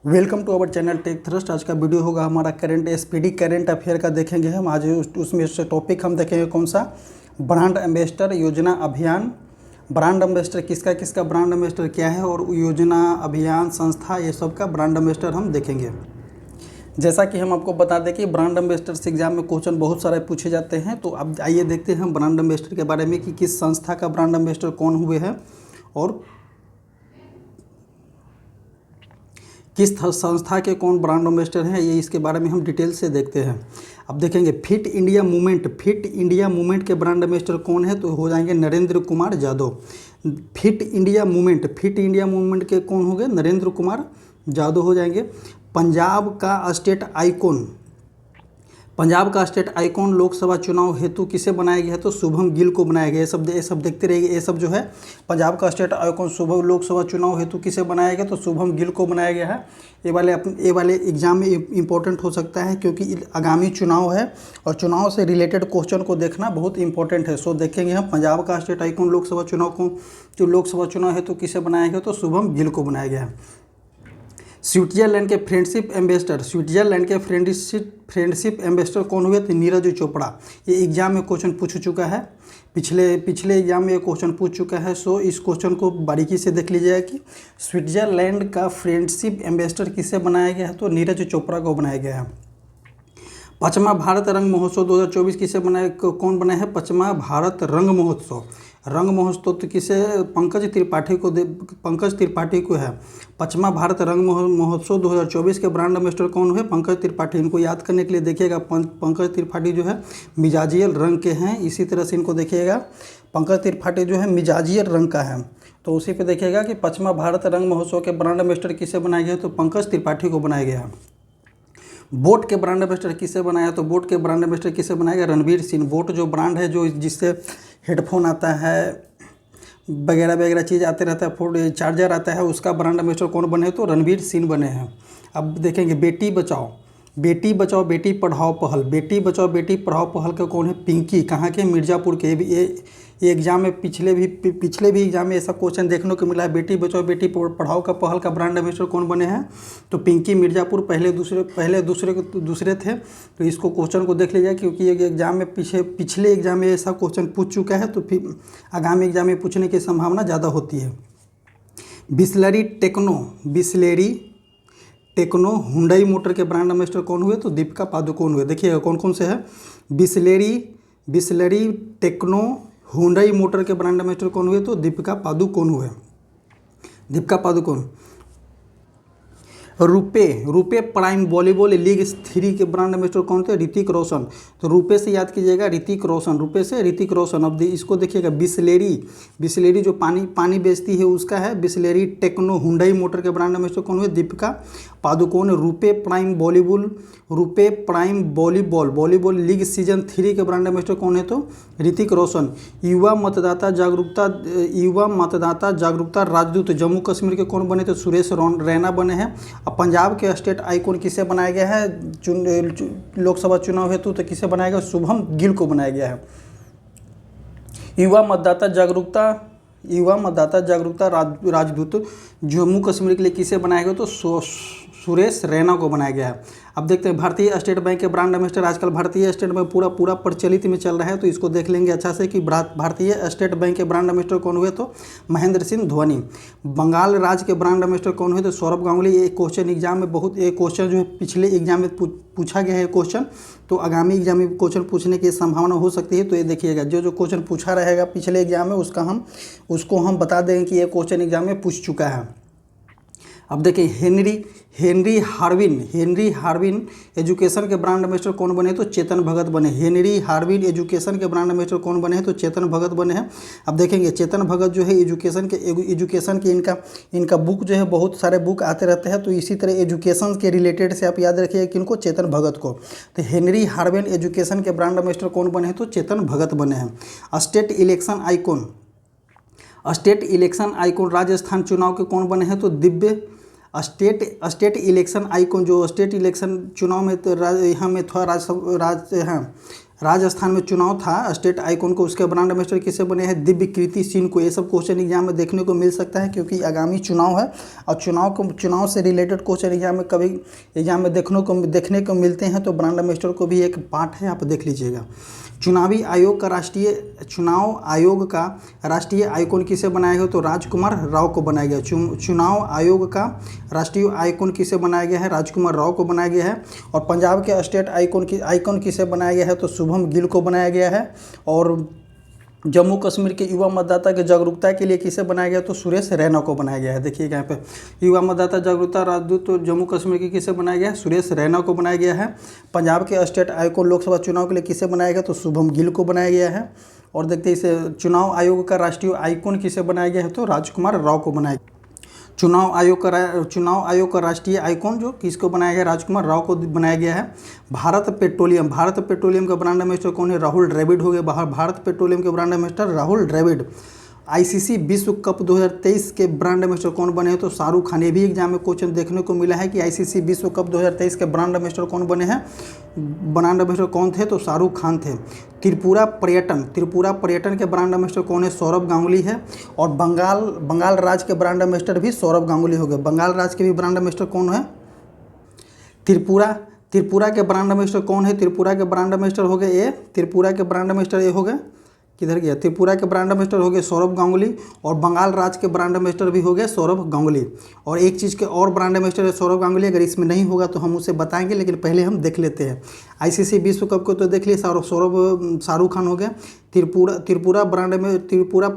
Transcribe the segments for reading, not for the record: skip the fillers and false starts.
Welcome to our channel tech thrust. आज का video होगा हमारा करंट एसपीडी करंट अफेयर का देखेंगे हम आज। उसमें से टॉपिक हम देखेंगे कौन सा, ब्रांड एम्बेसडर योजना अभियान। ब्रांड एम्बेसडर किसका किसका ब्रांड एम्बेसडर क्या है और योजना अभियान संस्था ये सब का ब्रांड एम्बेसडर हम देखेंगे। जैसा कि हम आपको बता दें कि ब्रांड एम्बेसडर एग्जाम में क्वेश्चन बहुत सारे पूछे जाते हैं, तो अब आइए देखते हैं हम ब्रांड एम्बेसडर के बारे में कि किस संस्था का ब्रांड एम्बेसडर कौन हुए हैं और किस संस्था के कौन ब्रांड एम्बेसडर हैं, ये इसके बारे में हम डिटेल से देखते हैं। अब देखेंगे फिट इंडिया मूवमेंट के ब्रांड एम्बेसडर कौन है, तो हो जाएंगे Narendra Kumar Yadav. Fit India movement के कौन हो गए, नरेंद्र कुमार यादव हो जाएंगे। पंजाब का स्टेट आइकॉन लोकसभा चुनाव हेतु किसे बनाया गया है, तो शुभम गिल को बनाया गया है। ये सब देखते रहिए। ये सब जो है पंजाब का स्टेट आइकॉन शुभम लोकसभा चुनाव हेतु किसे बनाया गया, तो शुभम गिल को बनाया गया है। ये वाले एग्जाम में इंपॉर्टेंट हो सकता है क्योंकि आगामी चुनाव है और चुनाव से रिलेटेड क्वेश्चन को देखना बहुत इंपॉर्टेंट है। सो देखेंगे हम पंजाब का स्टेट आइकॉन लोकसभा चुनाव हेतु किसे बनाया गया, तो शुभम गिल को बनाया गया है। स्विट्जरलैंड के फ्रेंडशिप एम्बेसडर कौन हुए, थे नीरज चोपड़ा। ये एग्जाम में क्वेश्चन पूछ चुका है, पिछले एग्जाम में ये क्वेश्चन पूछ चुका है। सो इस क्वेश्चन को बारीकी से देख लीजिएगा कि स्विट्जरलैंड का फ्रेंडशिप एम्बेसडर किसे बनाया गया है, तो नीरज चोपड़ा को बनाया गया है। पचमा भारत रंग महोत्सव 2024 किसे कौन बनाया है, पचमा भारत रंग महोत्सव तो किसे, पंकज त्रिपाठी को है। पचमा भारत रंग महोत्सव 2024 के ब्रांड एम्बेसडर कौन हुए, पंकज त्रिपाठी। इनको याद करने के लिए देखिएगा, पंकज त्रिपाठी जो है मिजाजियल रंग के हैं। इसी तरह से इनको देखिएगा, पंकज त्रिपाठी जो है मिजाजियल रंग का है। तो उसी पे देखिएगा कि पचमा भारत रंग महोत्सव के ब्रांड एम्बेसडर किसे बनाया गया, तो पंकज त्रिपाठी को बनाया गया। बोट के ब्रांड एम्बेसडर किसे बनाया, तो बोट के ब्रांड एम्बेसडर किसे बनाया गया, रणवीर सिंह। बोट जो ब्रांड है, जो जिससे हेडफोन आता है वगैरह चीज़ आते रहता है, फोन चार्जर आता है, उसका ब्रांड एम्बेसडर कौन बने, तो रणवीर सिंह बने हैं। अब देखेंगे बेटी बचाओ बेटी पढ़ाओ पहल का कौन है, पिंकी। कहाँ के, मिर्ज़ापुर के। ये एग्जाम में पिछले भी एग्जाम में ऐसा क्वेश्चन देखने को मिला है। बेटी बचाओ बेटी पढ़ाओ का पहल का ब्रांड एम्बेसडर कौन बने हैं, तो पिंकी मिर्ज़ापुर पहले दूसरे थे। तो इसको क्वेश्चन को देख लीजिए क्योंकि ये एग्जाम में पिछले एग्जाम में ऐसा क्वेश्चन पूछ चुका है, तो फिर आगामी एग्जाम में पूछने की संभावना ज़्यादा होती है। बिस्लेरी टेक्नो हुंडई मोटर के ब्रांड एम्बेसडर कौन हुए, तो दीपिका पादुकोण हुए। देखिएगा कौन कौन से हैं, बिस्लेरी टेक्नो हुंडई मोटर के ब्रांड एम्बेसडर कौन हुए, तो दीपिका पादुकोण हुए। रुपे प्राइम वॉलीबॉल लीग 3 के ब्रांड एम्बेसडर कौन थे, ऋतिक रोशन। तो रुपे से याद कीजिएगा, ऋतिक रोशन। अब इसको देखिएगा, बिस्लेरी जो पानी बेचती है उसका है। बिस्लेरी टेक्नो हुंडई मोटर के ब्रांड एम्बेसडर कौन हुए, Deepika Padukone. RuPay prime volleyball league season 3 के ब्रांड एम्बेसडर कौन है, तो ऋतिक रोशन। युवा मतदाता जागरूकता राजदूत जम्मू कश्मीर के कौन बने, तो सुरेश रैना बने हैं। अब पंजाब के स्टेट आइकॉन किसे बनाया गया है लोकसभा चुनाव हेतु, तो किसे बनाया गया, शुभम गिल को बनाया गया है। युवा मतदाता जागरूकता राजदूत जम्मू कश्मीर के लिए किसे बनाया गया, तो सुरेश रैना को बनाया गया है। अब देखते हैं भारतीय स्टेट बैंक के ब्रांड एम्बेसडर। आजकल भारतीय स्टेट बैंक पूरा प्रचलित में चल रहा है, तो इसको देख लेंगे अच्छा से कि भारतीय स्टेट बैंक के ब्रांड एम्बेसडर कौन हुए, तो महेंद्र सिंह धोनी। बंगाल राज्य के ब्रांड एम्बेसडर कौन हुए, तो सौरभ गांगुली। ये क्वेश्चन एग्जाम में क्वेश्चन जो है पिछले एग्जाम में पूछा गया है क्वेश्चन, तो आगामी एग्जाम में क्वेश्चन पूछने की संभावना हो सकती है। तो ये देखिएगा, जो क्वेश्चन पूछा रहेगा पिछले एग्जाम में उसको हम बता देंगे कि ये क्वेश्चन एग्जाम में पूछ चुका है। अब देखिए हेनरी हार्विन एजुकेशन के ब्रांड एम्बेसडर कौन बने, तो चेतन भगत बने। हेनरी हार्विन एजुकेशन के ब्रांड एम्बेसडर कौन बने हैं, तो चेतन भगत बने हैं। अब देखेंगे चेतन भगत जो है एजुकेशन के इनका बुक जो है, बहुत सारे बुक आते रहते हैं, तो इसी तरह एजुकेशन के रिलेटेड से आप याद रखिए किनको, चेतन भगत को। तो हेनरी हार्विन एजुकेशन के ब्रांड एम्बेसडर कौन बने हैं, तो चेतन भगत बने हैं। स्टेट इलेक्शन आइकॉन राजस्थान चुनाव के कौन बने हैं, तो दिव्य। स्टेट इलेक्शन आइकॉन जो स्टेट इलेक्शन चुनाव में, तो यहाँ में थोड़ा राजस्थान में चुनाव था, स्टेट आइकॉन को उसके ब्रांड एम्बेसडर किसे बने हैं? दिव्य कीर्ति सिंह को। ये सब क्वेश्चन एग्जाम में देखने को मिल सकता है क्योंकि आगामी चुनाव है और चुनाव से रिलेटेड क्वेश्चन एग्जाम में कभी एग्जाम में देखने को मिलते हैं, तो ब्रांड एम्बेसडर को भी एक पार्ट है, आप देख लीजिएगा। चुनाव आयोग का राष्ट्रीय आइकॉन किसे बनाया गया? तो राजकुमार राव को बनाया गया। चुनाव आयोग का राष्ट्रीय आइकॉन किसे बनाया गया है? राजकुमार राव को बनाया गया है। और पंजाब के स्टेट आइकॉन किसे बनाया गया है? तो शुभम गिल को बनाया गया है। और जम्मू कश्मीर के युवा मतदाता की जागरूकता के लिए किसे बनाया गया? तो सुरेश रैना को बनाया गया है। देखिए यहाँ पे युवा मतदाता जागरूकता राजदूत तो जम्मू कश्मीर के किसे बनाया गया है? सुरेश रैना को बनाया गया है। पंजाब के स्टेट आइकॉन लोकसभा चुनाव के लिए किसे बनाया गया? तो शुभम गिल को बनाया गया है। और देखते हैं इसे चुनाव आयोग का राष्ट्रीय आइकॉन किसे बनाया गया है? तो राजकुमार राव को बनाया गया। चुनाव आयोग का राष्ट्रीय आइकॉन जो किसको बनाया गया? राजकुमार राव को बनाया गया है। भारत पेट्रोलियम का ब्रांड एम्बेसडर कौन है? राहुल द्रविड़ हो गए। भारत पेट्रोलियम के brand ambassador Rahul Dravid. ICC विश्व कप 2023 के ब्रांड एम्बेसडर कौन बने हैं? तो शाहरुख खान। ये भी एग्जाम में क्वेश्चन देखने को मिला है कि आईसीसी विश्व कप 2023 के ब्रांड एम्बेसडर कौन बने हैं? ब्रांड एम्बेसडर कौन थे? तो शाहरुख खान थे। त्रिपुरा पर्यटन के ब्रांड एम्बेसडर कौन है? सौरभ गांगुली है। और बंगाल राज्य के ब्रांड एम्बेसडर भी सौरभ गांगुली हो गए। बंगाल राज्य के भी ब्रांड एम्बेसडर कौन है? त्रिपुरा के ब्रांड एम्बेसडर कौन है? त्रिपुरा के ब्रांड एम्बेसडर हो गए ये। त्रिपुरा के ब्रांड एम्बेसडर ये हो गए, किधर गया? त्रिपुरा के ब्रांड एम्बेसडर हो गए सौरभ गांगुली। और बंगाल राज्य के ब्रांड एम्बेसडर भी हो गए सौरभ गांगुली। और एक चीज़ के और ब्रांड एम्बेसडर है सौरभ गांगुली। अगर इसमें नहीं होगा तो हम उसे बताएंगे, लेकिन पहले हम देख लेते हैं। आईसीसी विश्व कप को तो देख लिए, शाहरुख खान हो गए। त्रिपुरा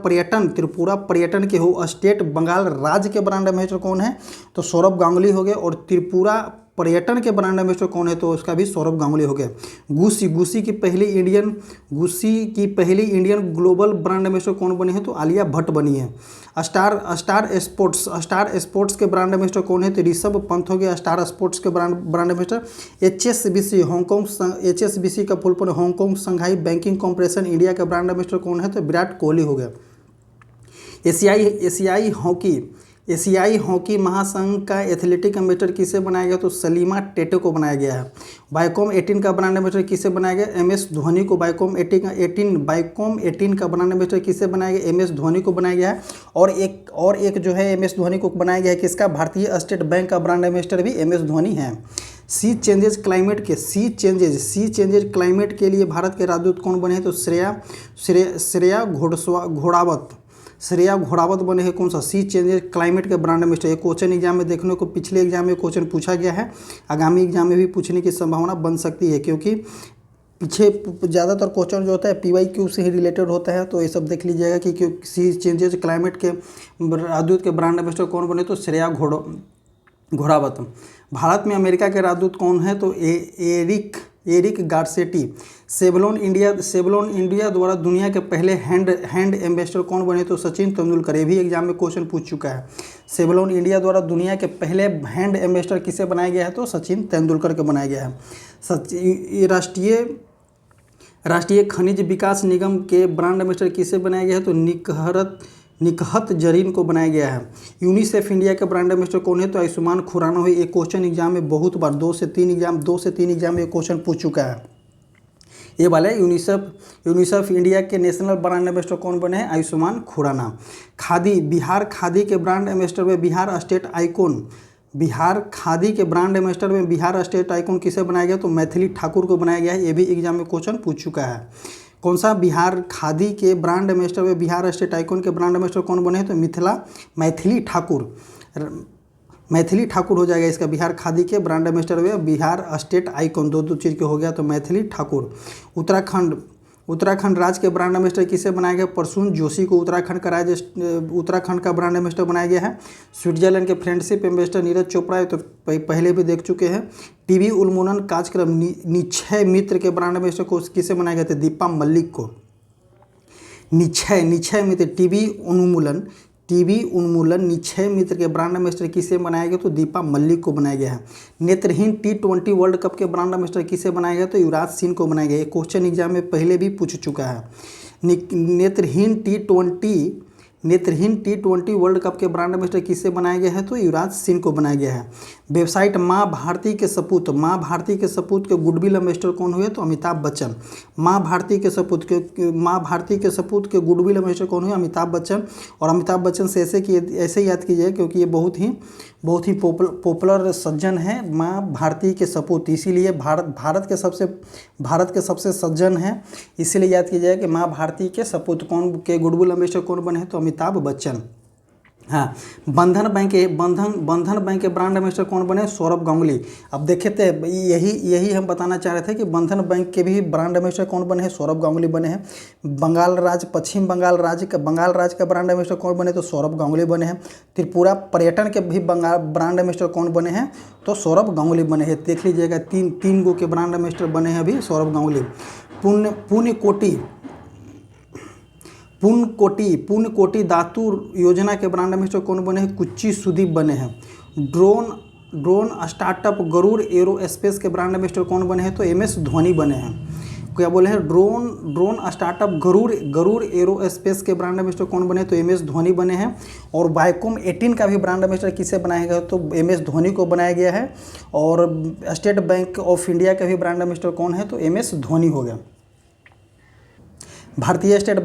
पर्यटन के हो स्टेट बंगाल राज्य के ब्रांड एम्बेसडर कौन है? तो सौरभ गांगुली हो गए। और त्रिपुरा पर्यटन के ब्रांड एम्बेसडर कौन है? तो उसका भी सौरभ गांगुली हो गए। गुस्सी की पहली इंडियन ग्लोबल ब्रांड एम्बेसडर कौन बने हैं? तो आलिया भट्ट बनी है। स्टार स्पोर्ट्स के ब्रांड एम्बेसडर कौन है? तो ऋषभ पंत हो गया स्टार स्पोर्ट्स के ब्रांड एम्बेसडर। HSBC का फुल फॉर्म हांगकांग संघाई बैंकिंग कॉर्पोरेशन इंडिया का ब्रांड एम्बेसडर कौन है? तो विराट कोहली हो गया। एशियाई हॉकी महासंघ का एथलेटिक एम्बेसडर किसे बनाया गया? तो सलीमा टेटे को बनाया गया है। बाइकॉम 18 का ब्रांड एम्बेसडर किसे बनाया गया? MS धोनी को। बाइकॉम 18 का ब्रांड एम्बेसडर किसे बनाया गया? MS धोनी को बनाया गया है। और एक जो है MS धोनी को बनाया गया है किसका? भारतीय स्टेट बैंक का ब्रांड एम्बेसडर भी MS धोनी है। सी चेंजेज क्लाइमेट के लिए भारत के राजदूत कौन बने हैं? तो श्रेया घोड़ावत बने हैं। कौन सा? सी चेंजेज क्लाइमेट के ब्रांड एम्बेसडर। एक क्वेश्चन एग्जाम में देखने को पिछले एग्जाम में क्वेश्चन पूछा गया है, आगामी एग्जाम में भी पूछने की संभावना बन सकती है, क्योंकि पीछे ज़्यादातर क्वेश्चन जो होता है PYQ से ही रिलेटेड होता है। तो ये सब देख लीजिएगा कि सी चेंजेज क्लाइमेट के राजदूत के ब्रांड एम्बेसडर कौन बने? तो श्रेया घोड़ावत। भारत में अमेरिका के राजदूत कौन है? तो एरिक गार्सेटी। सेवलॉन इंडिया द्वारा दुनिया के पहले हैंड एम्बेसडर कौन बने? तो सचिन तेंदुलकर। ये भी एग्जाम में क्वेश्चन पूछ चुका है। सेवलॉन इंडिया द्वारा दुनिया के पहले हैंड एम्बेसडर किसे बनाया गया है? तो सचिन तेंदुलकर को बनाया गया है। राष्ट्रीय खनिज विकास निगम के ब्रांड एम्बेसडर किसे बनाया गया है? तो निकहत जरीन को बनाया गया है। यूनिसेफ इंडिया के ब्रांड एम्बेसडर कौन है? तो आयुष्मान खुराना हुई। एक क्वेश्चन एग्जाम में बहुत बार 2 से 3 एग्जाम में क्वेश्चन पूछ चुका है। ये वाले यूनिसेफ इंडिया के नेशनल ब्रांड एम्बेसडर कौन बने हैं? आयुष्मान खुराना। बिहार खादी के ब्रांड एम्बेसडर में बिहार खादी के ब्रांड एम्बेसडर में बिहार स्टेट आइकॉन किसे बनाया गया? तो मैथिली ठाकुर को बनाया गया है। ये भी एग्जाम में क्वेश्चन पूछ चुका है। कौन सा? बिहार खादी के ब्रांड एम्बेसडर में बिहार स्टेट आइकॉन के ब्रांड एम्बेसडर कौन बने हैं? तो मैथिली ठाकुर हो जाएगा इसका। बिहार खादी के ब्रांड एम्बेसडर में बिहार स्टेट आइकॉन दो चीज़ के हो गया, तो मैथिली ठाकुर। उत्तराखंड राज्य के ब्रांड एम्बेसडर किसे बनाया गया? प्रसून जोशी को उत्तराखंड का ब्रांड एम्बेसडर बनाया गया है। स्विट्जरलैंड के फ्रेंडशिप एम्बेसडर नीरज चोपड़ा तो पहले भी देख चुके हैं। टीवी उन्मूलन कार्यक्रम निक्षय मित्र के ब्रांड एम्बेसडर को किसे बनाया गया था? दीपा मलिक को। निक्षय मित्र टीवी उन्मूलन निक्षय मित्र के ब्रांड एम्बेसडर किसे बनाया गया? तो दीपा मलिक को बनाया गया है। नेत्रहीन T20 वर्ल्ड कप के ब्रांड एम्बेसडर किसे बनाया गया? तो युवराज सिंह को बनाया गया। ये क्वेश्चन एग्जाम में पहले भी पूछ चुका है। नेत्रहीन नेत्रहीन T20 वर्ल्ड कप के ब्रांड एम्बेसडर किससे बनाया गया है? तो युवराज सिंह को बनाया गया है। वेबसाइट माँ भारती के सपूत के गुडविल एम्बेसडर कौन हुए? तो अमिताभ बच्चन। माँ भारती के सपूत के गुडविल एम्बेसडर कौन हुए? अमिताभ बच्चन। और अमिताभ बच्चन से ऐसे याद कीजिए क्योंकि ये बहुत ही पॉपुलर सज्जन हैं, माँ भारती के सपूत, इसीलिए भारत के सबसे सज्जन हैं, इसीलिए याद कीजिए कि माँ भारती के सपूत के गुडविल एम्बेसडर कौन बने हैं? तो अमिताभ बच्चन। हाँ, बंधन बैंक के ब्रांड एम्बेसडर कौन बने? सौरभ गांगुली। अब देखे थे यही हम बताना चाह रहे थे कि बंधन बैंक के भी ब्रांड एम्बेसडर कौन बने हैं? सौरभ गांगुली बने हैं। पश्चिम बंगाल राज्य का ब्रांड एम्बेसडर कौन बने? तो सौरभ गांगुली बने हैं। त्रिपुरा पर्यटन के भी ब्रांड एम्बेसडर कौन बने हैं? तो सौरभ गांगुली बने हैं। देख लीजिएगा, तीन गो के ब्रांड एम्बेसडर बने हैं अभी सौरभ गांगुली। पुण्यकोटि धातु योजना के ब्रांड एम्बेसडर कौन बने हैं? कुच्ची सुदीप बने हैं। ड्रोन स्टार्टअप गरुड़ एरोस्पेस के ब्रांड एम्बेसडर कौन बने हैं? तो MS धोनी बने हैं। क्या बोले हैं? ड्रोन स्टार्टअप गरुड़ एरोस्पेस के ब्रांड एम्बेसडर कौन बने? तो MS धोनी बने हैं। और वाइकॉम 18 का भी ब्रांड एम्बेसडर किसे बनाया गया? तो MS धोनी को बनाया गया है। और स्टेट बैंक ऑफ इंडिया का भी ब्रांड एम्बेसडर कौन है? तो MS धोनी हो गया। भारतीय स्टेट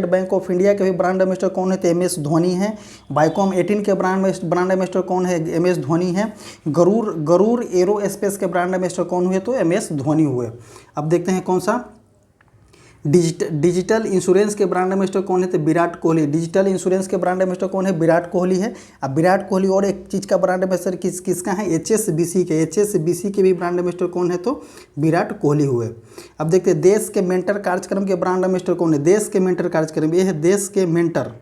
बैंक ऑफ इंडिया के भी ब्रांड एम्बेसडर कौन है? तो MS धोनी है। वाइकॉम 18 के ब्रांड एम्बेसडर कौन है? MS धोनी है। गरुड़ एरोस्पेस के ब्रांड एम्बेसडर कौन हुए? तो MS धोनी हुए। अब देखते हैं कौन सा। डिजिटल इंश्योरेंस के ब्रांड एम्बेसडर कौन है? तो विराट कोहली। डिजिटल इंश्योरेंस के ब्रांड एम्बेसडर कौन है? विराट कोहली है। अब विराट कोहली और एक चीज़ का ब्रांड एम्बेसडर किसका है? HSBC के भी ब्रांड एम्बेसडर कौन है? तो विराट कोहली हुए। अब देखते हैं देश के मेंटर कार्यक्रम के ब्रांड एम्बेसडर कौन है? देश के मेंटर कार्यक्रम, ये है देश के मेंटर।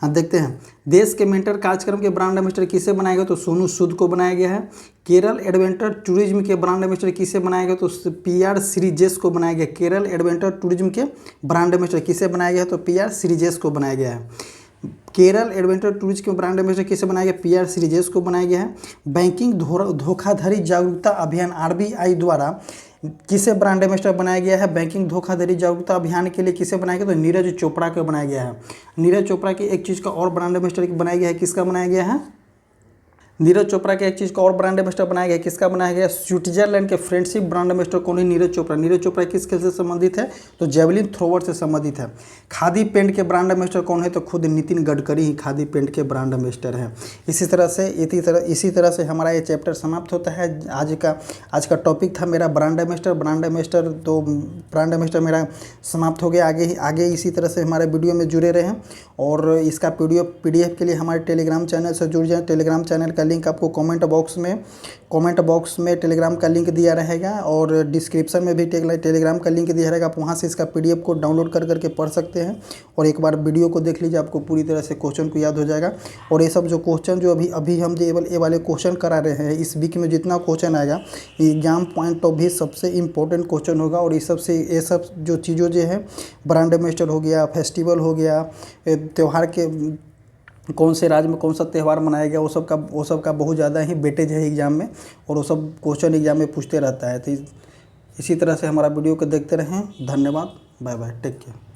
हाँ, देखते हैं देश के मेंटर कार्यक्रम के ब्रांड एम्बेसडर किसे बनाया गया? तो सोनू सूद को बनाया गया है। केरल एडवेंचर टूरिज्म के ब्रांड एम्बेसडर किसे बनाया गया? तो PR श्रीजेश को बनाया गया। केरल एडवेंचर टूरिज्म के ब्रांड एम्बेसडर किसे बनाया गया? तो PR श्रीजेश को बनाया गया है। केरल एडवेंचर टूरिज्म के ब्रांड एम्बेसडर किसे बनाया गया? PR श्रीजेश को बनाया गया है। बैंकिंग धोखाधड़ी जागरूकता अभियान RBI द्वारा किसे ब्रांड एम्बेसडर बनाया गया है? बैंकिंग धोखाधड़ी जागरूकता अभियान के लिए किसे बनाया गया? तो नीरज चोपड़ा को बनाया गया है। नीरज चोपड़ा की एक चीज़ का और ब्रांड एम्बेसडर बनाया गया है। किसका बनाया गया है? नीरज चोपड़ा के एक चीज़ का और ब्रांड एम्बेसडर बनाया गया। किसका बनाया गया? स्विट्जरलैंड के फ्रेंडशिप ब्रांड एम्बेसडर कौन है? नीरज चोपड़ा किस खेल से संबंधित है? तो जेवलिन थ्रोवर से संबंधित है। खादी पेंट के ब्रांड एम्बेसडर कौन है? तो खुद नितिन गडकरी ही खादी पेंट के ब्रांड एम्बेसडर हैं। इसी तरह से हमारा ये चैप्टर समाप्त होता है। आज का टॉपिक था मेरा ब्रांड एम्बेसडर। तो ब्रांड एम्बेसडर मेरा समाप्त हो गया। आगे इसी तरह से हमारे वीडियो में जुड़े रहें और इसका PDF के लिए हमारे टेलीग्राम चैनल से जुड़ जाएँ। टेलीग्राम चैनल का लिंक आपको कमेंट बॉक्स में टेलीग्राम का लिंक दिया रहेगा और डिस्क्रिप्शन में भी टेलीग्राम का लिंक दिया रहेगा। आप वहाँ से इसका PDF को डाउनलोड करके पढ़ सकते हैं और एक बार वीडियो को देख लीजिए, आपको पूरी तरह से क्वेश्चन को याद हो जाएगा। और ये सब जो क्वेश्चन जो अभी हम ये वाले क्वेश्चन करा रहे हैं, इस वीक में जितना क्वेश्चन आएगा एग्जाम पॉइंट ऑफ व्यू सबसे इंपॉर्टेंट क्वेश्चन होगा। और ये सब जो चीज़ों जो है, ब्रांड एम्बेसडर हो गया, फेस्टिवल हो गया, त्यौहार के कौन से राज्य में कौन सा त्यौहार मनाया गया, वो सब का बहुत ज़्यादा ही वेटेज है एग्ज़ाम में और वो सब क्वेश्चन एग्ज़ाम में पूछते रहता है। तो इसी तरह से हमारा वीडियो को देखते रहें। धन्यवाद, बाय बाय, टेक केयर।